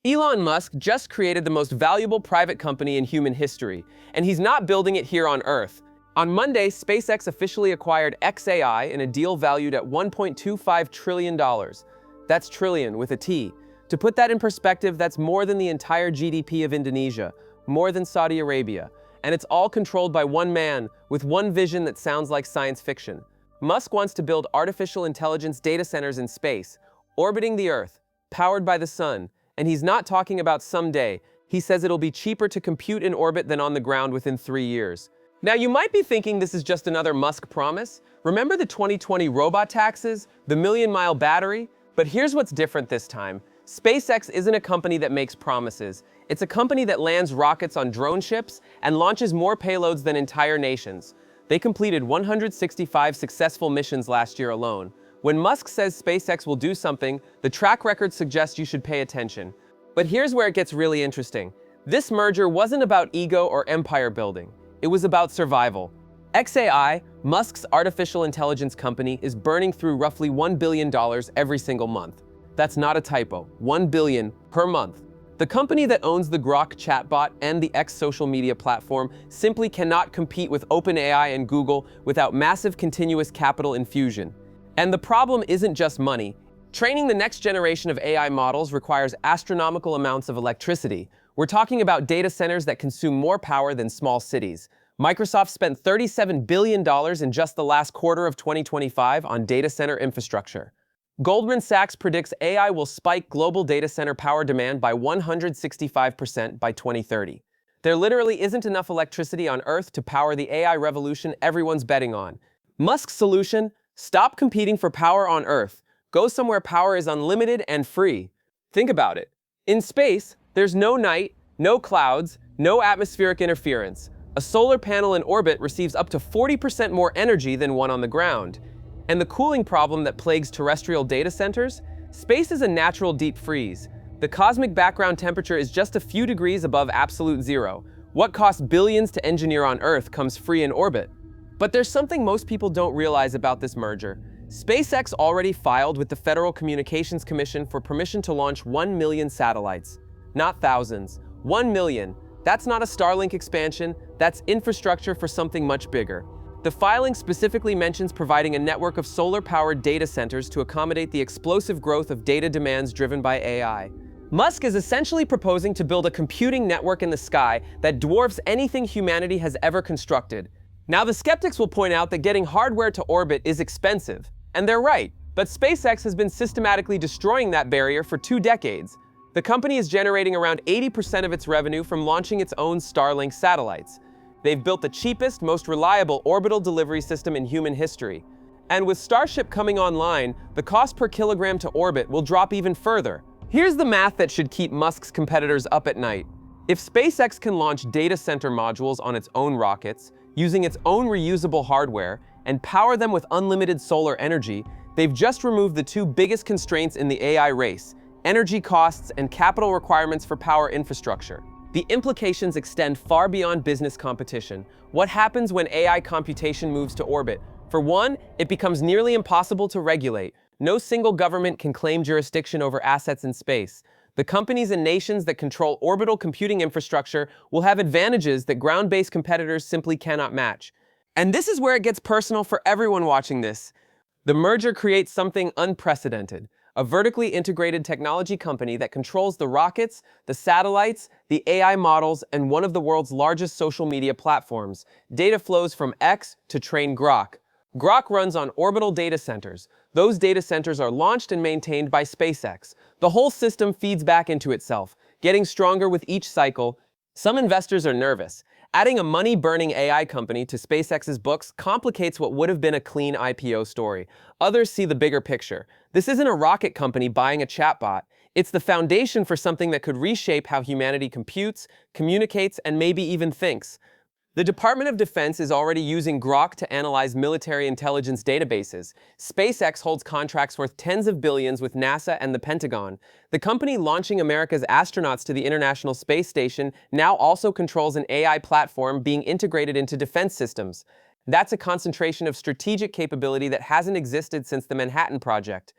Elon Musk just created the most valuable private company in human history, and he's not building it here on Earth. On Monday, SpaceX officially acquired xAI in a deal valued at $1.25 trillion. That's trillion with a T. To put that in perspective, that's more than the entire GDP of Indonesia, more than Saudi Arabia, and it's all controlled by one man with one vision that sounds like science fiction. Musk wants to build artificial intelligence data centers in space, orbiting the Earth, powered by the sun. And he's not talking about someday. He says it'll be cheaper to compute in orbit than on the ground within 3 years. Now, you might be thinking this is just another Musk promise. Remember the 2020 robot taxes, the million-mile battery? But here's what's different this time. SpaceX isn't a company that makes promises. It's a company that lands rockets on drone ships and launches more payloads than entire nations. They completed 165 successful missions last year alone. When Musk says SpaceX will do something, the track record suggests you should pay attention. But here's where it gets really interesting. This merger wasn't about ego or empire building. It was about survival. xAI, Musk's artificial intelligence company, is burning through roughly $1 billion every single month. That's not a typo, $1 billion per month. The company that owns the Grok chatbot and the X social media platform simply cannot compete with OpenAI and Google without massive continuous capital infusion. And the problem isn't just money. Training the next generation of AI models requires astronomical amounts of electricity. We're talking about data centers that consume more power than small cities. Microsoft spent $37 billion in just the last quarter of 2025 on data center infrastructure. Goldman Sachs predicts AI will spike global data center power demand by 165% by 2030. There literally isn't enough electricity on Earth to power the AI revolution everyone's betting on. Musk's solution? Stop competing for power on Earth. Go somewhere power is unlimited and free. Think about it. In space, there's no night, no clouds, no atmospheric interference. A solar panel in orbit receives up to 40% more energy than one on the ground. And the cooling problem that plagues terrestrial data centers? Space is a natural deep freeze. The cosmic background temperature is just a few degrees above absolute zero. What costs billions to engineer on Earth comes free in orbit. But there's something most people don't realize about this merger. SpaceX already filed with the Federal Communications Commission for permission to launch 1 million satellites. Not thousands. 1 million. That's not a Starlink expansion, that's infrastructure for something much bigger. The filing specifically mentions providing a network of solar-powered data centers to accommodate the explosive growth of data demands driven by AI. Musk is essentially proposing to build a computing network in the sky that dwarfs anything humanity has ever constructed. Now, the skeptics will point out that getting hardware to orbit is expensive, and they're right, but SpaceX has been systematically destroying that barrier for 2 decades. The company is generating around 80% of its revenue from launching its own Starlink satellites. They've built the cheapest, most reliable orbital delivery system in human history. And with Starship coming online, the cost per kilogram to orbit will drop even further. Here's the math that should keep Musk's competitors up at night. If SpaceX can launch data center modules on its own rockets, using its own reusable hardware, and power them with unlimited solar energy, they've just removed the 2 biggest constraints in the AI race: energy costs and capital requirements for power infrastructure. The implications extend far beyond business competition. What happens when AI computation moves to orbit? For one, it becomes nearly impossible to regulate. No single government can claim jurisdiction over assets in space. The companies and nations that control orbital computing infrastructure will have advantages that ground-based competitors simply cannot match. And this is where it gets personal for everyone watching this. The merger creates something unprecedented: a vertically integrated technology company that controls the rockets, the satellites, the AI models, and one of the world's largest social media platforms. Data flows from X to train Grok. Grok runs on orbital data centers. Those data centers are launched and maintained by SpaceX. The whole system feeds back into itself, getting stronger with each cycle. Some investors are nervous. Adding a money-burning AI company to SpaceX's books complicates what would have been a clean IPO story. Others see the bigger picture. This isn't a rocket company buying a chatbot. It's the foundation for something that could reshape how humanity computes, communicates, and maybe even thinks. The Department of Defense is already using Grok to analyze military intelligence databases. SpaceX holds contracts worth tens of billions with NASA and the Pentagon. The company launching America's astronauts to the International Space Station now also controls an AI platform being integrated into defense systems. That's a concentration of strategic capability that hasn't existed since the Manhattan Project.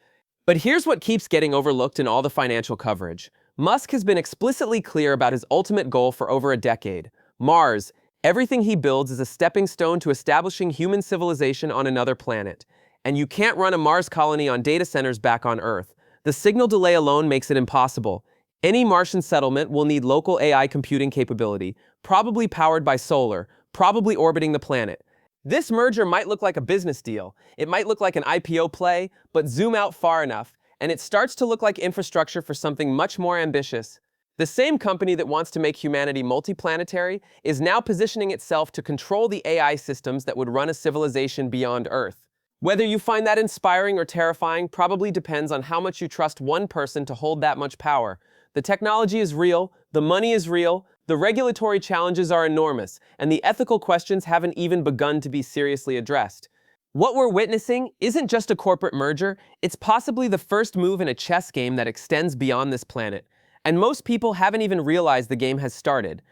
But here's what keeps getting overlooked in all the financial coverage. Musk has been explicitly clear about his ultimate goal for over a decade: Mars. Everything he builds is a stepping stone to establishing human civilization on another planet. And you can't run a Mars colony on data centers back on Earth. The signal delay alone makes it impossible. Any Martian settlement will need local AI computing capability, probably powered by solar, probably orbiting the planet. This merger might look like a business deal. It might look like an IPO play, but zoom out far enough, and it starts to look like infrastructure for something much more ambitious. The same company that wants to make humanity multiplanetary is now positioning itself to control the AI systems that would run a civilization beyond Earth. Whether you find that inspiring or terrifying probably depends on how much you trust one person to hold that much power. The technology is real, the money is real, the regulatory challenges are enormous, and the ethical questions haven't even begun to be seriously addressed. What we're witnessing isn't just a corporate merger, it's possibly the first move in a chess game that extends beyond this planet. And most people haven't even realized the game has started.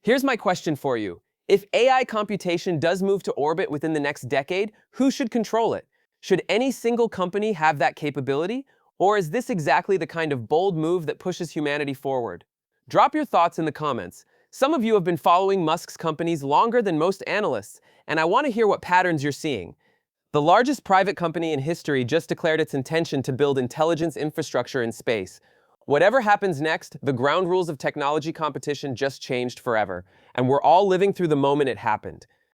Here's my question for you. If AI computation does move to orbit within the next decade, who should control it? Should any single company have that capability? Or is this exactly the kind of bold move that pushes humanity forward? Drop your thoughts in the comments. Some of you have been following Musk's companies longer than most analysts, and I want to hear what patterns you're seeing. The largest private company in history just declared its intention to build intelligence infrastructure in space. Whatever happens next, the ground rules of technology competition just changed forever, and we're all living through the moment it happened.